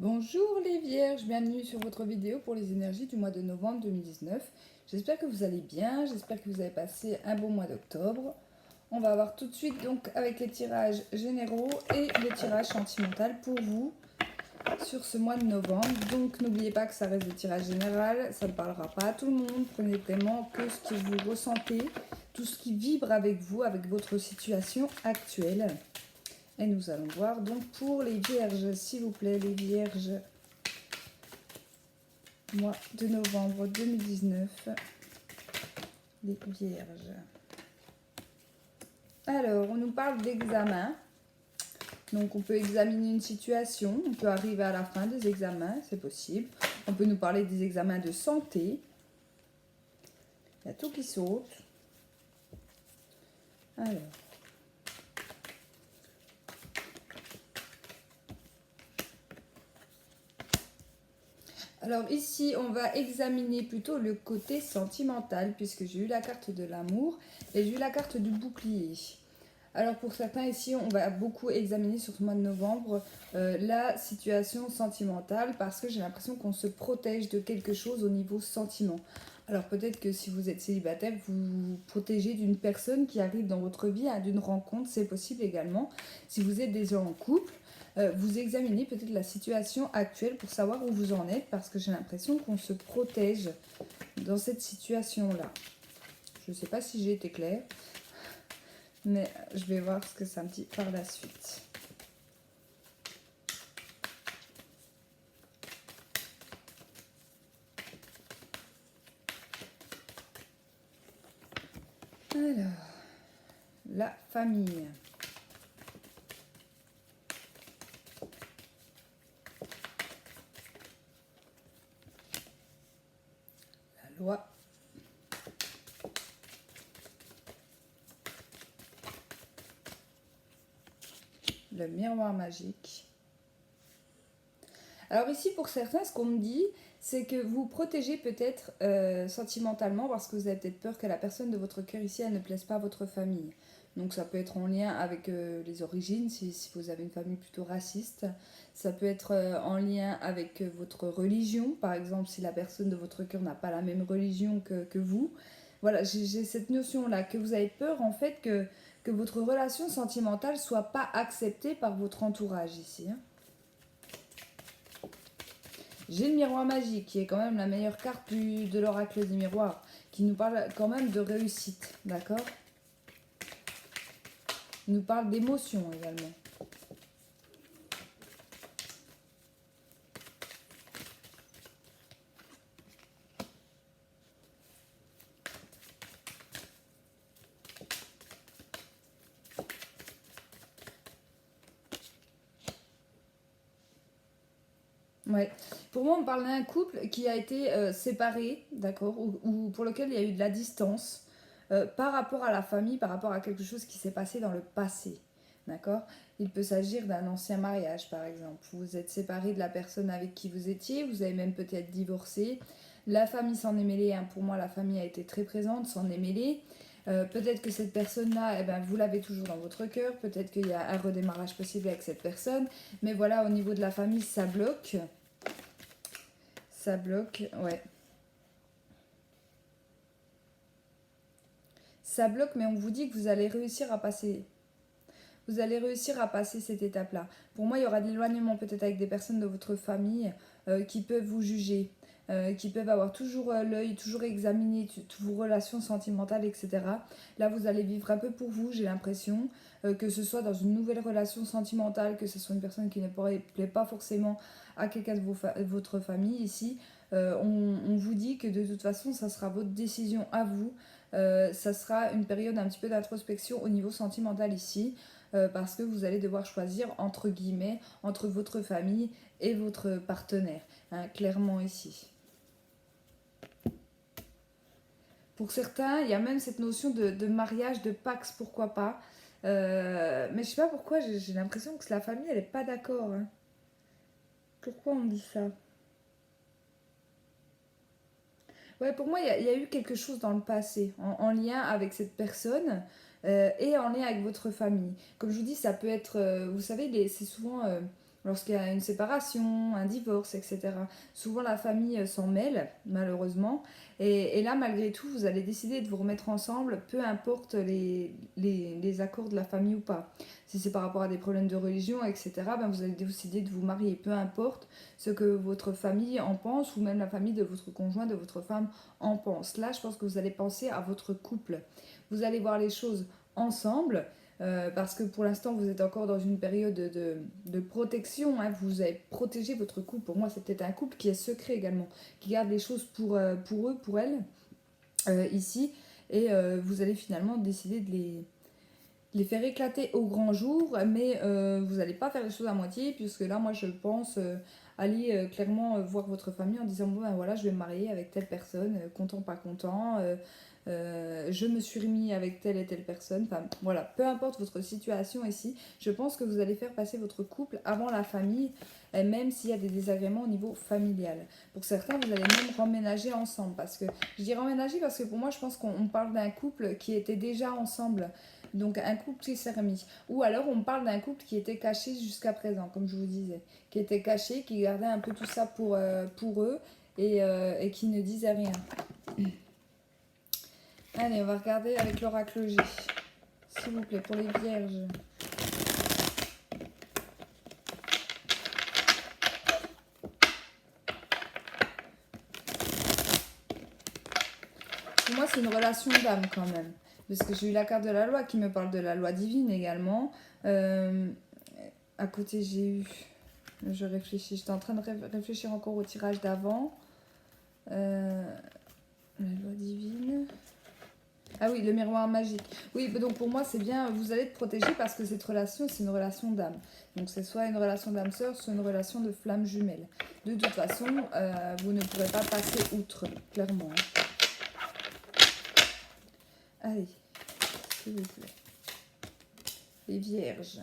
Bonjour les vierges, bienvenue sur votre vidéo pour les énergies du mois de novembre 2019. J'espère que vous allez bien, j'espère que vous avez passé un bon mois d'octobre. On va voir tout de suite donc avec les tirages généraux et le tirage sentimental pour vous sur ce mois de novembre. Donc n'oubliez pas que ça reste le tirage général, ça ne parlera pas à tout le monde. Prenez vraiment que ce que vous ressentez, tout ce qui vibre avec vous, avec votre situation actuelle. Et nous allons voir donc pour les vierges, s'il vous plaît, les vierges, mois de novembre 2019, les vierges. Alors, on nous parle d'examen. Donc, on peut examiner une situation, on peut arriver à la fin des examens, c'est possible. On peut nous parler des examens de santé. Il y a tout qui saute. Alors ici, on va examiner plutôt le côté sentimental, puisque j'ai eu la carte de l'amour et j'ai eu la carte du bouclier. Alors pour certains ici, on va beaucoup examiner sur ce mois de novembre la situation sentimentale, parce que j'ai l'impression qu'on se protège de quelque chose au niveau sentiment. Alors peut-être que si vous êtes célibataire, vous vous protégez d'une personne qui arrive dans votre vie, d'une rencontre, c'est possible également. Si vous êtes déjà en couple, vous examinez peut-être la situation actuelle pour savoir où vous en êtes, parce que j'ai l'impression qu'on se protège dans cette situation-là. Je ne sais pas si j'ai été claire, mais je vais voir ce que ça me dit par la suite. Alors, la famille. La loi. Le miroir magique. Alors ici, pour certains, ce qu'on me dit, c'est que vous protégez peut-être sentimentalement, parce que vous avez peut-être peur que la personne de votre cœur ici, elle ne plaise pas à votre famille. Donc ça peut être en lien avec les origines, si vous avez une famille plutôt raciste. Ça peut être en lien avec votre religion, par exemple, si la personne de votre cœur n'a pas la même religion que vous. Voilà, j'ai cette notion-là, que vous avez peur en fait que votre relation sentimentale soit pas acceptée par votre entourage ici. Hein. J'ai le miroir magique, qui est quand même la meilleure carte de l'oracle des miroirs, qui nous parle quand même de réussite, d'accord? Il nous parle d'émotion également. Ouais. Pour moi, on parle d'un couple qui a été séparé, d'accord, ou pour lequel il y a eu de la distance par rapport à la famille, par rapport à quelque chose qui s'est passé dans le passé, d'accord. Il peut s'agir d'un ancien mariage, par exemple. Vous êtes séparé de la personne avec qui vous étiez, vous avez même peut-être divorcé. La famille s'en est mêlée, hein. Pour moi, la famille a été très présente, s'en est mêlée. Peut-être que cette personne-là, eh ben, vous l'avez toujours dans votre cœur, peut-être qu'il y a un redémarrage possible avec cette personne, mais voilà, au niveau de la famille, ça bloque. Ça bloque, ouais. Ça bloque, mais on vous dit que vous allez réussir à passer. Vous allez réussir à passer cette étape-là. Pour moi, il y aura de l'éloignement peut-être avec des personnes de votre famille qui peuvent vous juger, qui peuvent avoir toujours l'œil, toujours examiner toutes vos relations sentimentales, etc. Là, vous allez vivre un peu pour vous, j'ai l'impression, que ce soit dans une nouvelle relation sentimentale, que ce soit une personne qui ne plaît pas forcément à quelqu'un de votre famille ici. On vous dit que de toute façon, ça sera votre décision à vous. Ça sera une période un petit peu d'introspection au niveau sentimental ici. Parce que vous allez devoir choisir entre guillemets entre votre famille et votre partenaire, hein, clairement ici. Pour certains, il y a même cette notion de mariage, de pax, pourquoi pas. Mais je sais pas pourquoi, j'ai l'impression que la famille, elle est pas d'accord. Hein. Pourquoi on dit ça? Ouais, pour moi, il y a eu quelque chose dans le passé, en lien avec cette personne et en lien avec votre famille. Comme je vous dis, ça peut être, vous savez, c'est souvent lorsqu'il y a une séparation, un divorce, etc. Souvent la famille s'en mêle, malheureusement. Et là, malgré tout, vous allez décider de vous remettre ensemble, peu importe les accords de la famille ou pas. Si c'est par rapport à des problèmes de religion, etc., ben vous allez décider de vous marier, peu importe ce que votre famille en pense, ou même la famille de votre conjoint, de votre femme en pense. Là, je pense que vous allez penser à votre couple. Vous allez voir les choses ensemble. Parce que pour l'instant, vous êtes encore dans une période de protection. Hein. Vous avez protégé votre couple. Pour moi, c'est peut-être un couple qui est secret également, qui garde les choses pour eux, pour elles, ici. Et vous allez finalement décider de les faire éclater au grand jour. Mais vous n'allez pas faire les choses à moitié, puisque là, moi, je pense aller clairement voir votre famille en disant, bon, ben voilà, je vais me marier avec telle personne, content, pas content. Je me suis remis avec telle et telle personne. Enfin, voilà, peu importe votre situation ici, je pense que vous allez faire passer votre couple avant la famille, et même s'il y a des désagréments au niveau familial. Pour certains, vous allez même remménager ensemble. Parce que, je dis remménager parce que pour moi, je pense qu'on parle d'un couple qui était déjà ensemble. Donc un couple qui s'est remis. Ou alors on parle d'un couple qui était caché jusqu'à présent, comme je vous disais. Qui était caché, qui gardait un peu tout ça pour eux et qui ne disait rien. Allez, on va regarder avec l'oracle G. S'il vous plaît, pour les vierges. Pour moi, c'est une relation d'âme quand même. Parce que j'ai eu la carte de la loi qui me parle de la loi divine également. À côté, j'ai eu... Je réfléchis. J'étais en train de réfléchir encore au tirage d'avant. La loi divine... Ah oui, le miroir magique. Oui, donc pour moi, c'est bien, vous allez être protégé parce que cette relation, c'est une relation d'âme. Donc c'est soit une relation d'âme sœur, soit une relation de flamme jumelle. De toute façon, vous ne pourrez pas passer outre, clairement. Allez, s'il vous plaît. Les vierges.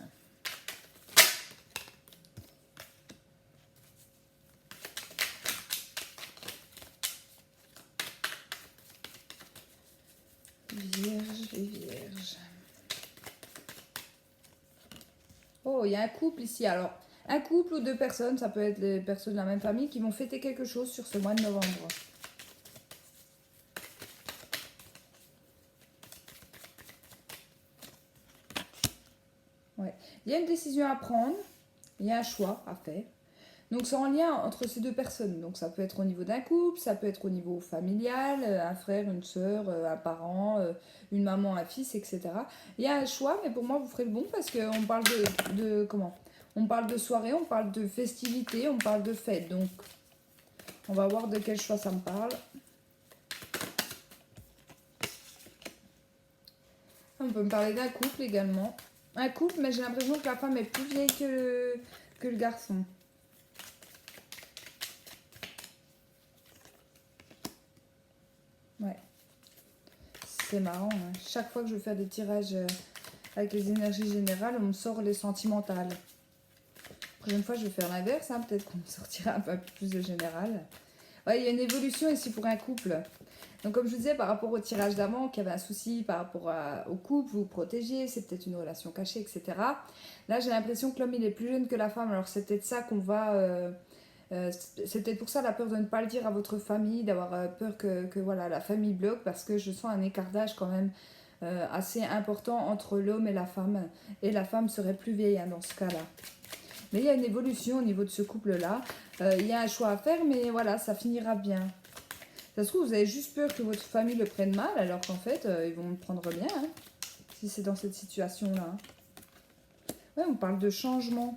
Les vierges. Oh, il y a un couple ici. Alors, un couple ou deux personnes, ça peut être les personnes de la même famille, qui vont fêter quelque chose sur ce mois de novembre. Ouais. Il y a une décision à prendre, il y a un choix à faire. Donc c'est en lien entre ces deux personnes. Donc ça peut être au niveau d'un couple, ça peut être au niveau familial, un frère, une soeur, un parent, une maman, un fils, etc. Il y a un choix, mais pour moi vous ferez le bon parce qu'on parle de comment? On parle de soirée, on parle de festivité, on parle de fête. Donc on va voir de quel choix ça me parle. On peut me parler d'un couple également. Un couple, mais j'ai l'impression que la femme est plus vieille que le garçon. Ouais. C'est marrant, hein. Chaque fois que je veux faire des tirages avec les énergies générales, on me sort les sentimentales. La prochaine fois, je vais faire l'inverse, hein. Peut-être qu'on me sortira un peu plus de général. Ouais, il y a une évolution ici pour un couple. Donc comme je vous disais, par rapport au tirage d'avant, qu'il y avait un souci par rapport au couple, vous protéger, c'est peut-être une relation cachée, etc. Là, j'ai l'impression que l'homme, il est plus jeune que la femme. Alors c'est peut-être ça qu'on va... c'est peut-être pour ça la peur de ne pas le dire à votre famille, d'avoir peur que voilà, la famille bloque, parce que je sens un écart d'âge quand même assez important entre l'homme et la femme. Et la femme serait plus vieille, hein, dans ce cas-là. Mais il y a une évolution au niveau de ce couple-là. Il y a un choix à faire, mais voilà, ça finira bien. Ça se trouve, vous avez juste peur que votre famille le prenne mal, alors qu'en fait, ils vont le prendre bien, hein, si c'est dans cette situation-là. Ouais, on parle de changement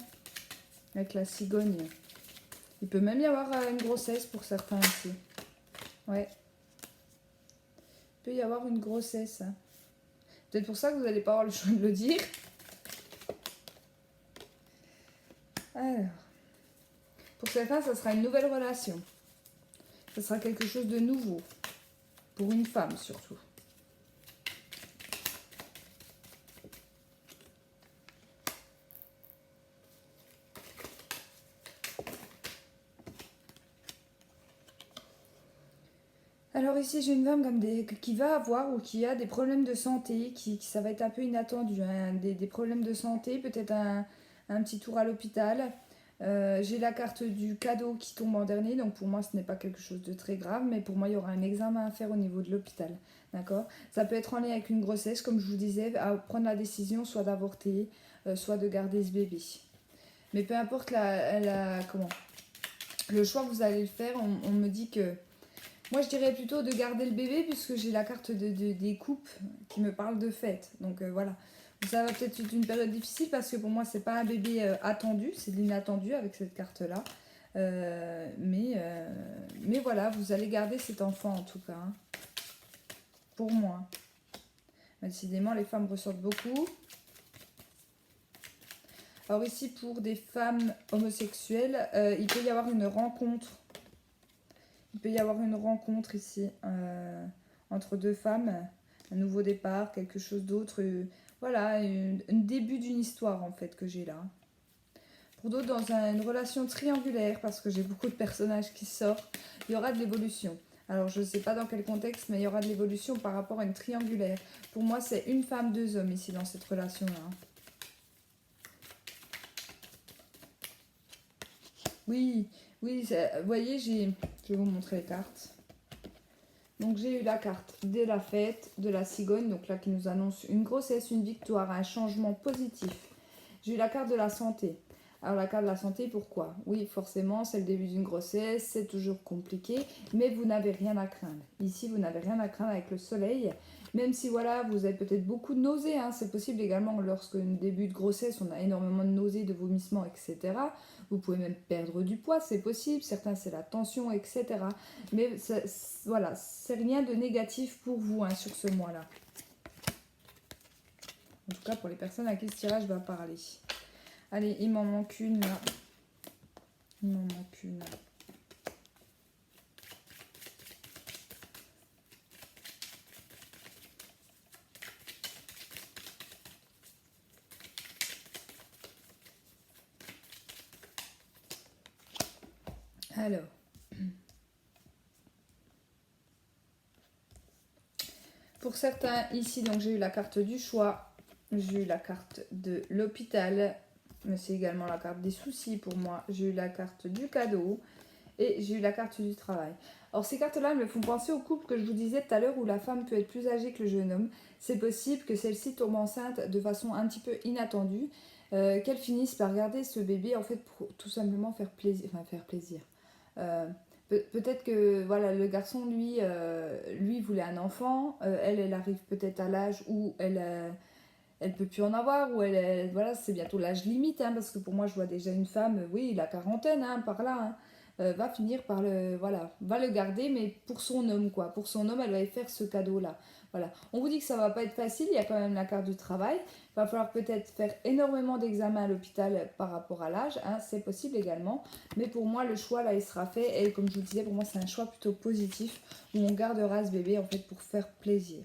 avec la cigogne. Il peut même y avoir une grossesse pour certains ici. Ouais. Il peut y avoir une grossesse. Hein. Peut-être pour ça que vous n'allez pas avoir le choix de le dire. Alors. Pour certains, ça sera une nouvelle relation. Ça sera quelque chose de nouveau. Pour une femme, surtout. Alors ici, j'ai une femme qui va avoir ou qui a des problèmes de santé, ça va être un peu inattendu, hein, des problèmes de santé, peut-être un petit tour à l'hôpital. J'ai la carte du cadeau qui tombe en dernier, donc pour moi ce n'est pas quelque chose de très grave, mais pour moi il y aura un examen à faire au niveau de l'hôpital. D'accord? Ça peut être en lien avec une grossesse, comme je vous disais, à prendre la décision soit d'avorter, soit de garder ce bébé. Mais peu importe comment, le choix que vous allez le faire, on me dit que... Moi je dirais plutôt de garder le bébé puisque j'ai la carte des coupes qui me parle de fête. Donc voilà. Ça va peut-être être une période difficile parce que pour moi c'est pas un bébé attendu, c'est de l'inattendu avec cette carte-là. Mais voilà, vous allez garder cet enfant en tout cas. Hein. Pour moi. Décidément, les femmes ressortent beaucoup. Alors ici, pour des femmes homosexuelles, il peut y avoir une rencontre. Il peut y avoir une rencontre ici entre deux femmes. Un nouveau départ, quelque chose d'autre. Voilà, un début d'une histoire en fait que j'ai là. Pour d'autres, dans une relation triangulaire, parce que j'ai beaucoup de personnages qui sortent, il y aura de l'évolution. Alors, je ne sais pas dans quel contexte, mais il y aura de l'évolution par rapport à une triangulaire. Pour moi, c'est une femme, deux hommes ici dans cette relation-là. Oui, oui, vous voyez, je vais vous montrer les cartes. Donc, j'ai eu la carte de la fête, de la cigogne, donc là qui nous annonce une grossesse, une victoire, un changement positif. J'ai eu la carte de la santé. Alors la carte de la santé, pourquoi? Oui, forcément, c'est le début d'une grossesse, c'est toujours compliqué, mais vous n'avez rien à craindre. Ici, vous n'avez rien à craindre avec le soleil, même si voilà, vous avez peut-être beaucoup de nausées. Hein. C'est possible également lorsque un début de grossesse, on a énormément de nausées, de vomissements, etc. Vous pouvez même perdre du poids, c'est possible. Certains, c'est la tension, etc. Mais voilà, c'est rien de négatif pour vous hein, sur ce mois-là. En tout cas, pour les personnes à qui ce tirage va parler. Allez, il m'en manque une là. Il m'en manque une. Alors. Pour certains, ici, donc j'ai eu la carte du choix. J'ai eu la carte de l'hôpital. Mais c'est également la carte des soucis pour moi. J'ai eu la carte du cadeau. Et j'ai eu la carte du travail. Alors ces cartes-là me font penser au couple que je vous disais tout à l'heure où la femme peut être plus âgée que le jeune homme. C'est possible que celle-ci tombe enceinte de façon un petit peu inattendue. Qu'elle finisse par garder ce bébé en fait pour tout simplement faire plaisir. Enfin faire plaisir. Peut-être que voilà, le garçon, lui voulait un enfant. Elle arrive peut-être à l'âge où elle peut plus en avoir, ou voilà, c'est bientôt l'âge limite, hein, parce que pour moi, je vois déjà une femme, oui, la quarantaine, hein, par là, hein, va finir par va le garder, mais pour son homme, quoi. Pour son homme, elle va faire ce cadeau-là. Voilà. On vous dit que ça va pas être facile, il y a quand même la carte du travail. Il va falloir peut-être faire énormément d'examens à l'hôpital par rapport à l'âge, hein, c'est possible également. Mais pour moi, le choix, là, il sera fait. Et comme je vous disais, pour moi, c'est un choix plutôt positif, où on gardera ce bébé, en fait, pour faire plaisir.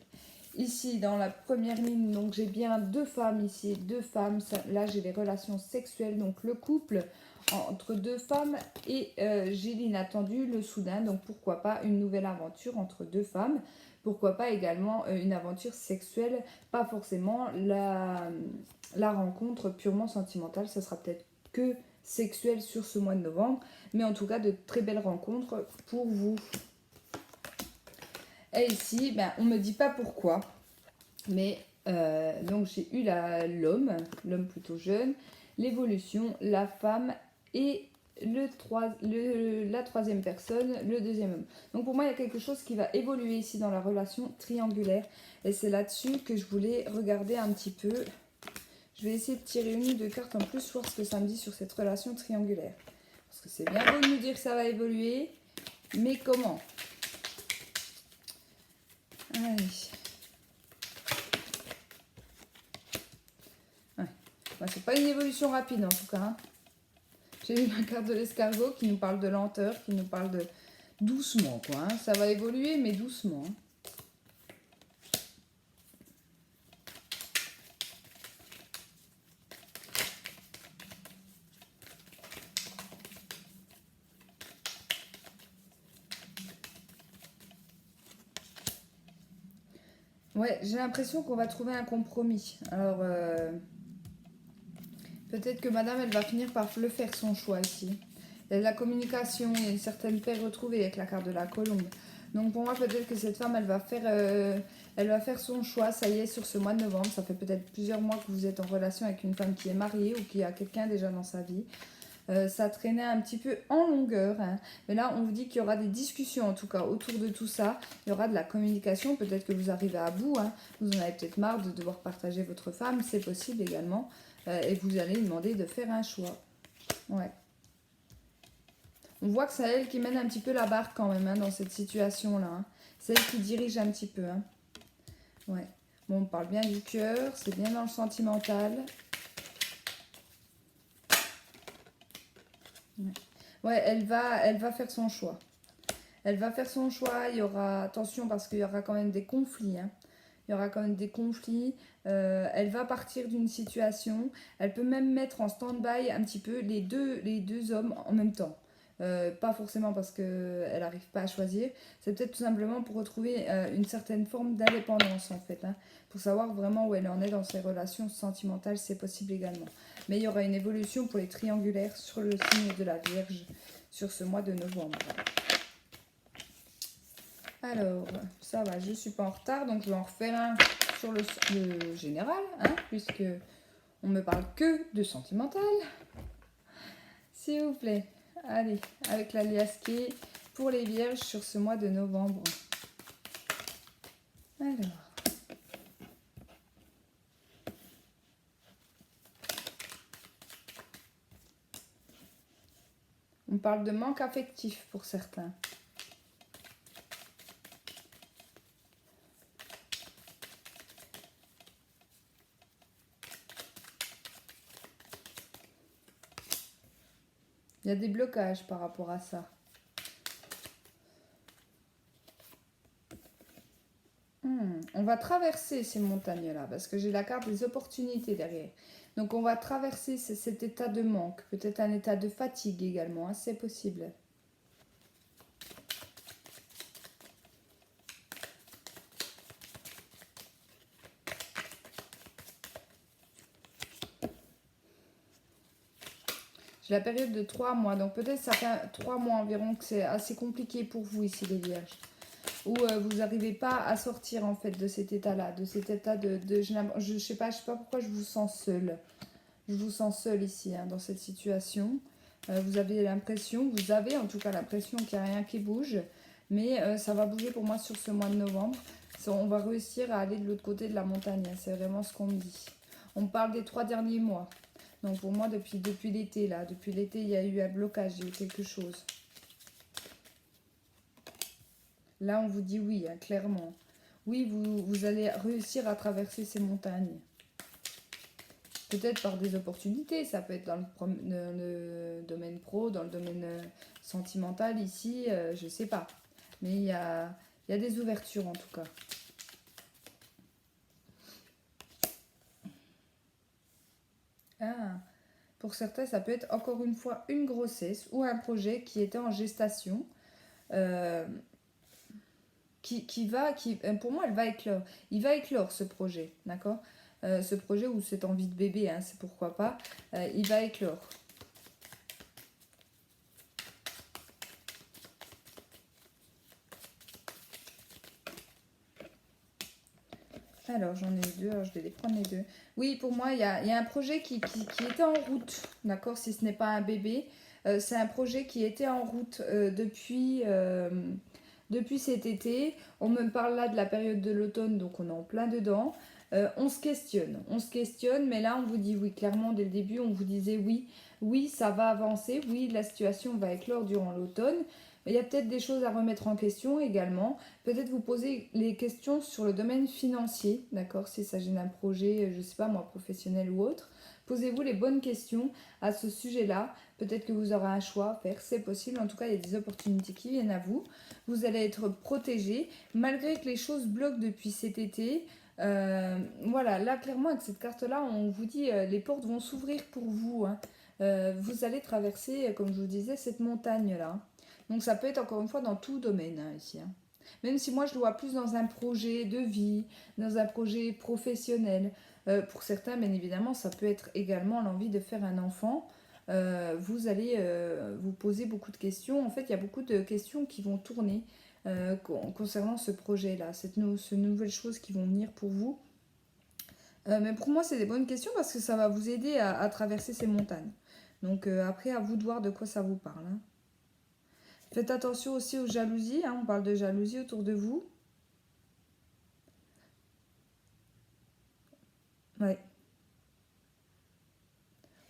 Ici, dans la première ligne, donc j'ai bien deux femmes ici, deux femmes. Là, j'ai les relations sexuelles, donc le couple entre deux femmes. Et j'ai l'inattendu, le soudain. Donc pourquoi pas une nouvelle aventure entre deux femmes. Pourquoi pas également une aventure sexuelle. Pas forcément la rencontre purement sentimentale. Ça sera peut-être que sexuel sur ce mois de novembre. Mais en tout cas, de très belles rencontres pour vous. Et ici, on ne me dit pas pourquoi, mais donc j'ai eu l'homme plutôt jeune, l'évolution, la femme et la troisième personne, le deuxième homme. Donc pour moi, il y a quelque chose qui va évoluer ici dans la relation triangulaire. Et c'est là-dessus que je voulais regarder un petit peu. Je vais essayer de tirer une ou deux cartes en plus, voir ce que ça me dit sur cette relation triangulaire. Parce que c'est bien beau de nous dire que ça va évoluer, mais comment ? Allez. Ouais. Bah, c'est pas une évolution rapide en tout cas. Hein. J'ai eu la carte de l'escargot qui nous parle de lenteur, qui nous parle de doucement quoi. Hein. Ça va évoluer mais doucement. Hein. Ouais, j'ai l'impression qu'on va trouver un compromis. Alors, Peut-être que madame, elle va finir par le faire son choix ici. Il y a de la communication, il y a une certaine paix retrouvée avec la carte de la colombe. Donc pour moi, peut-être que cette femme, elle va faire son choix, ça y est, sur ce mois de novembre. Ça fait peut-être plusieurs mois que vous êtes en relation avec une femme qui est mariée ou qui a quelqu'un déjà dans sa vie. Ça traînait un petit peu en longueur, hein. Mais là on vous dit qu'il y aura des discussions en tout cas autour de tout ça, il y aura de la communication, peut-être que vous arrivez à bout, hein. Vous en avez peut-être marre de devoir partager votre femme, c'est possible également, et vous allez lui demander de faire un choix. Ouais. On voit que c'est elle qui mène un petit peu la barque quand même, hein, dans cette situation-là, hein. C'est elle qui dirige un petit peu, hein. Ouais. Bon, on parle bien du cœur, c'est bien dans le sentimental. Ouais, elle va faire son choix. Elle va faire son choix. Il y aura, attention, parce qu'il y aura quand même des conflits, hein. Il y aura quand même des conflits. Elle va partir d'une situation. Elle peut même mettre en stand-by un petit peu les deux hommes en même temps. Pas forcément parce qu'elle n'arrive pas à choisir. C'est peut-être tout simplement pour retrouver une certaine forme d'indépendance en fait, hein. Pour savoir vraiment où elle en est dans ses relations sentimentales, c'est possible également. Mais il y aura une évolution pour les triangulaires sur le signe de la Vierge sur ce mois de novembre. Alors, ça va, je ne suis pas en retard, donc je vais en refaire un sur le général, hein, puisque on me parle que de sentimental. S'il vous plaît. Allez, avec l'alias qui pour les vierges sur ce mois de novembre. Alors. On parle de manque affectif pour certains. Il y a des blocages par rapport à ça. On va traverser ces montagnes-là, parce que j'ai la carte des opportunités derrière. Donc on va traverser cet état de manque, peut-être un état de fatigue également, hein, c'est possible. J'ai la période de 3 mois, donc peut-être ça fait 3 mois environ que c'est assez compliqué pour vous ici les vierges. Où vous n'arrivez pas à sortir en fait de cet état-là, de cet état je sais pas pourquoi je vous sens seule. Je vous sens seule ici, hein, dans cette situation. Vous avez l'impression, vous avez en tout cas l'impression qu'il n'y a rien qui bouge, mais ça va bouger pour moi sur ce mois de novembre. On va réussir à aller de l'autre côté de la montagne, hein, c'est vraiment ce qu'on me dit. On parle des 3 derniers mois. Donc pour moi, depuis l'été, là, depuis l'été, il y a eu un blocage, il y a eu quelque chose. Là, on vous dit oui, hein, clairement. Oui, vous allez réussir à traverser ces montagnes. Peut-être par des opportunités, ça peut être dans le domaine pro, dans le domaine sentimental ici, je sais pas. Mais il y a des ouvertures en tout cas. Ah, pour certains, ça peut être encore une fois une grossesse ou un projet qui était en gestation. Euh, pour moi, elle va éclore. Il va éclore ce projet, d'accord. Ce projet ou cette envie de bébé, hein, c'est pourquoi pas. Il va éclore. Alors, j'en ai deux, alors je vais les prendre les deux. Oui, pour moi, il y a un projet qui était en route, d'accord, si ce n'est pas un bébé. C'est un projet qui était en route depuis cet été. On me parle là de la période de l'automne, donc on est en plein dedans. On se questionne, mais là, on vous dit oui, clairement, dès le début, on vous disait oui, oui, ça va avancer, oui, la situation va éclore durant l'automne. Mais il y a peut-être des choses à remettre en question également. Peut-être vous poser les questions sur le domaine financier, d'accord, s'il s'agit d'un projet, je ne sais pas moi, professionnel ou autre. Posez-vous les bonnes questions à ce sujet-là. Peut-être que vous aurez un choix à faire, c'est possible. En tout cas, il y a des opportunités qui viennent à vous. Vous allez être protégé, malgré que les choses bloquent depuis cet été. Voilà, là, clairement, avec cette carte-là, on vous dit les portes vont s'ouvrir pour vous, hein. Vous allez traverser, comme je vous disais, cette montagne-là. Donc ça peut être encore une fois dans tout domaine, hein, ici, hein. Même si moi je le vois plus dans un projet de vie, dans un projet professionnel. Pour certains, bien évidemment, ça peut être également l'envie de faire un enfant. Vous allez vous poser beaucoup de questions. En fait, il y a beaucoup de questions qui vont tourner concernant ce projet-là, ces nouvelles choses qui vont venir pour vous. Mais pour moi, c'est des bonnes questions parce que ça va vous aider à traverser ces montagnes. Donc après, à vous de voir de quoi ça vous parle, hein. Faites attention aussi aux jalousies, hein, on parle de jalousie autour de vous. Ouais.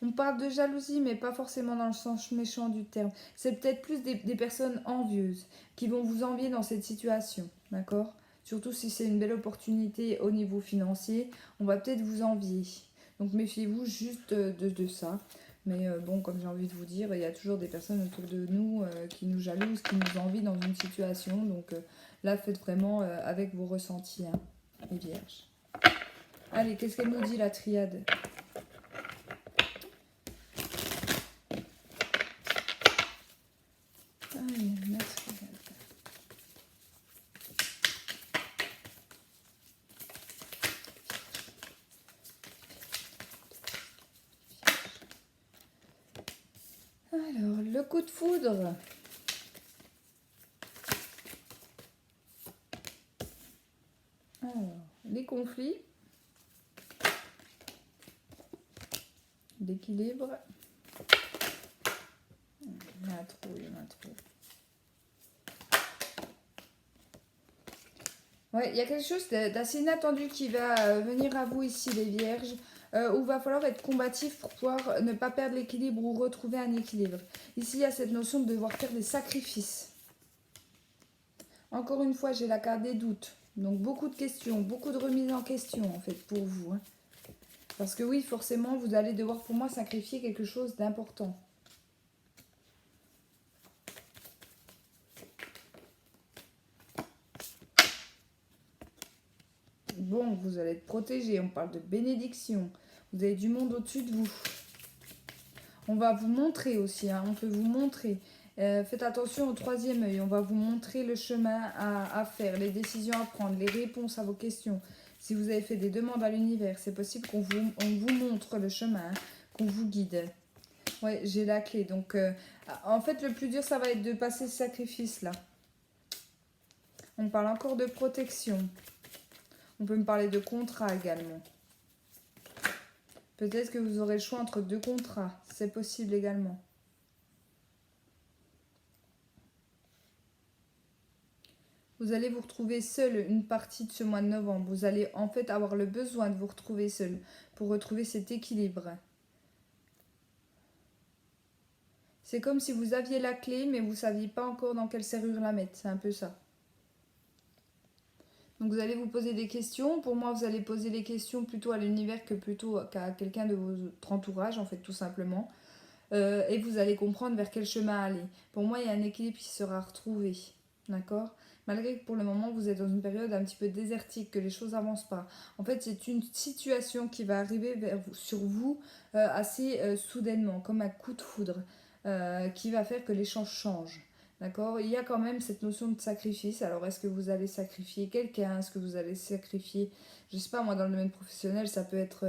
On parle de jalousie, mais pas forcément dans le sens méchant du terme. C'est peut-être plus des personnes envieuses qui vont vous envier dans cette situation, d'accord? Surtout si c'est une belle opportunité au niveau financier, on va peut-être vous envier. Donc méfiez-vous juste de ça. Mais bon, comme j'ai envie de vous dire, il y a toujours des personnes autour de nous qui nous jalousent, qui nous envient dans une situation. Donc là, faites vraiment avec vos ressentis, hein, les vierges. Allez, qu'est-ce qu'elle nous dit, la triade? Allez, la triade. Alors, le coup de foudre. Alors, les conflits, l'équilibre. Il y en a trop, il y en a trop. Ouais, il y a quelque chose d'assez inattendu qui va venir à vous ici, les vierges, où il va falloir être combatif pour pouvoir ne pas perdre l'équilibre ou retrouver un équilibre. Ici, il y a cette notion de devoir faire des sacrifices. Encore une fois, j'ai la carte des doutes. Donc, beaucoup de questions, beaucoup de remises en question, en fait, pour vous, hein. Parce que oui, forcément, vous allez devoir, pour moi, sacrifier quelque chose d'important. Bon, vous allez être protégé, on parle de bénédiction. Vous avez du monde au-dessus de vous. On va vous montrer aussi, hein, on peut vous montrer. Faites attention au troisième œil, on va vous montrer le chemin à faire, les décisions à prendre, les réponses à vos questions. Si vous avez fait des demandes à l'univers, c'est possible on vous montre le chemin, hein, qu'on vous guide. Ouais, j'ai la clé. Donc, en fait, le plus dur, ça va être de passer ce sacrifice-là. On parle encore de protection. On peut me parler de contrat également. Peut-être que vous aurez le choix entre deux contrats. C'est possible également. Vous allez vous retrouver seul une partie de ce mois de novembre. Vous allez en fait avoir le besoin de vous retrouver seul pour retrouver cet équilibre. C'est comme si vous aviez la clé, mais vous ne saviez pas encore dans quelle serrure la mettre. C'est un peu ça. Donc vous allez vous poser des questions. Pour moi, vous allez poser les questions plutôt à l'univers que plutôt qu'à quelqu'un de votre entourage, en fait, tout simplement. Et vous allez comprendre vers quel chemin aller. Pour moi, il y a un équilibre qui sera retrouvé. D'accord? Malgré que pour le moment, vous êtes dans une période un petit peu désertique, que les choses n'avancent pas. En fait, c'est une situation qui va arriver sur vous assez soudainement, comme un coup de foudre, qui va faire que l'échange change. D'accord? Il y a quand même cette notion de sacrifice. Alors, est-ce que vous allez sacrifier quelqu'un? Est-ce que vous allez sacrifier, je ne sais pas, moi, dans le domaine professionnel, ça peut être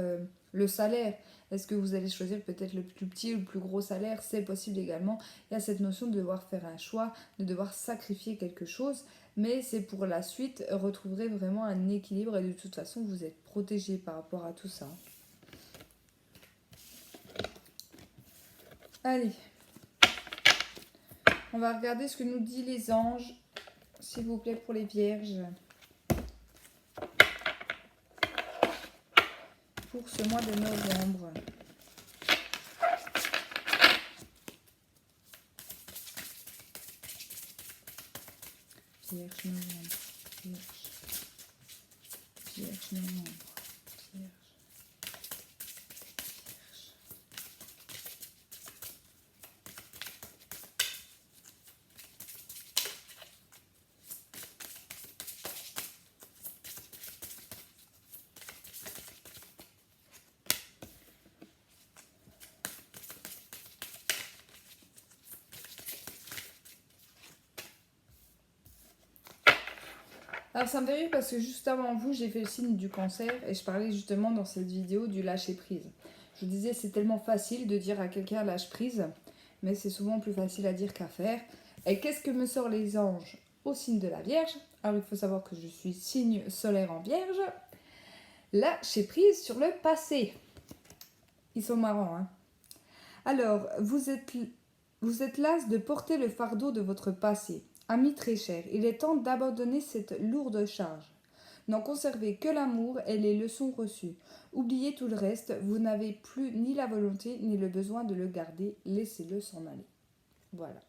le salaire. Est-ce que vous allez choisir peut-être le plus petit ou le plus gros salaire? C'est possible également. Il y a cette notion de devoir faire un choix, de devoir sacrifier quelque chose. Mais c'est pour la suite, retrouverez vraiment un équilibre et de toute façon, vous êtes protégé par rapport à tout ça. Allez. On va regarder ce que nous disent les anges, s'il vous plaît, pour les vierges. Pour ce mois de novembre. Vierge, novembre. Vierge. Vierge, novembre. Vierge. Alors ça me fait rire parce que juste avant vous, j'ai fait le signe du cancer et je parlais justement dans cette vidéo du lâcher prise. Je vous disais, c'est tellement facile de dire à quelqu'un lâche prise, mais c'est souvent plus facile à dire qu'à faire. Et qu'est-ce que me sortent les anges au signe de la Vierge? Alors il faut savoir que je suis signe solaire en Vierge. Lâcher prise sur le passé. Ils sont marrants, hein. Alors, vous êtes las de porter le fardeau de votre passé. Ami très cher, il est temps d'abandonner cette lourde charge. N'en conservez que l'amour et les leçons reçues. Oubliez tout le reste, vous n'avez plus ni la volonté ni le besoin de le garder, laissez-le s'en aller. Voilà.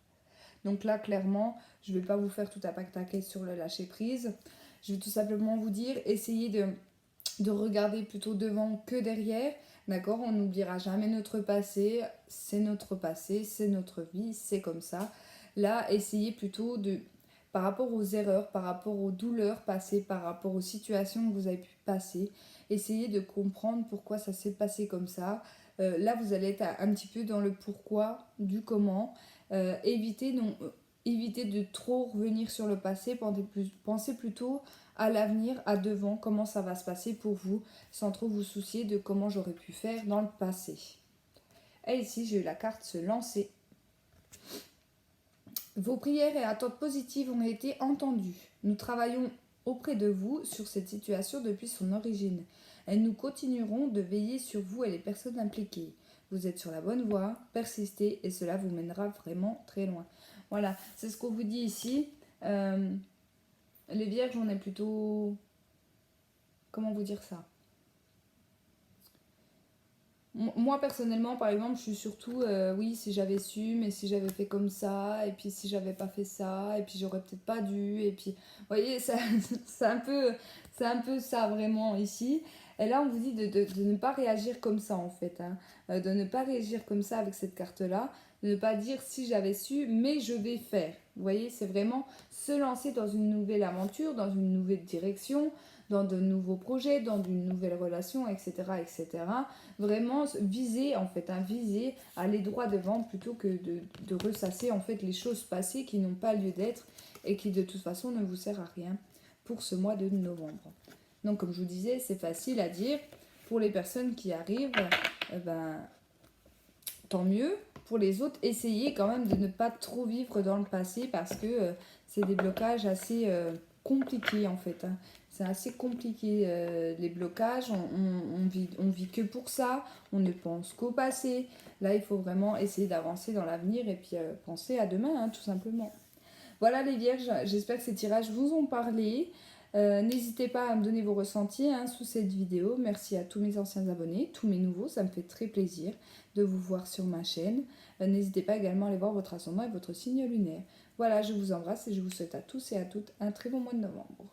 Donc là, clairement, je ne vais pas vous faire tout un pactaquet sur le lâcher prise. Je vais tout simplement vous dire, essayez de regarder plutôt devant que derrière. D'accord? On n'oubliera jamais notre passé, c'est notre vie, c'est comme ça. Là, essayez plutôt de, par rapport aux erreurs, par rapport aux douleurs passées, par rapport aux situations que vous avez pu passer, essayez de comprendre pourquoi ça s'est passé comme ça. Là, vous allez être un petit peu dans le pourquoi, du comment. Évitez de trop revenir sur le passé, pensez plutôt à l'avenir, à devant, comment ça va se passer pour vous, sans trop vous soucier de comment j'aurais pu faire dans le passé. Et ici, j'ai eu la carte se lancer. Vos prières et attentes positives ont été entendues. Nous travaillons auprès de vous sur cette situation depuis son origine. Et nous continuerons de veiller sur vous et les personnes impliquées. Vous êtes sur la bonne voie, persistez et cela vous mènera vraiment très loin. Voilà, c'est ce qu'on vous dit ici. Les vierges, on est plutôt... Comment vous dire ça? Moi, personnellement, par exemple, je suis surtout... oui, si j'avais su, mais si j'avais fait comme ça, et puis si j'avais pas fait ça, et puis j'aurais peut-être pas dû, et puis... Vous voyez, c'est un peu ça, vraiment, ici. Et là, on vous dit de ne pas réagir comme ça, en fait. Hein. De ne pas réagir comme ça avec cette carte-là. De ne pas dire si j'avais su, mais je vais faire. Vous voyez, c'est vraiment se lancer dans une nouvelle aventure, dans une nouvelle direction, dans de nouveaux projets, dans une nouvelle relation, etc., etc. Vraiment viser, en fait, hein, viser, aller droit devant plutôt que de ressasser, en fait, les choses passées qui n'ont pas lieu d'être et qui, de toute façon, ne vous servent à rien pour ce mois de novembre. Donc, comme je vous disais, c'est facile à dire. Pour les personnes qui arrivent, tant mieux. Pour les autres, essayez quand même de ne pas trop vivre dans le passé parce que c'est des blocages assez compliqués en fait. Hein. C'est assez compliqué les blocages. On vit que pour ça. On ne pense qu'au passé. Là, il faut vraiment essayer d'avancer dans l'avenir et puis penser à demain, hein, tout simplement. Voilà les vierges, j'espère que ces tirages vous ont parlé. N'hésitez pas à me donner vos ressentis hein, sous cette vidéo. Merci à tous mes anciens abonnés, tous mes nouveaux, ça me fait très plaisir de vous voir sur ma chaîne. N'hésitez pas également à aller voir votre ascendant et votre signe lunaire. Voilà, je vous embrasse et je vous souhaite à tous et à toutes un très bon mois de novembre.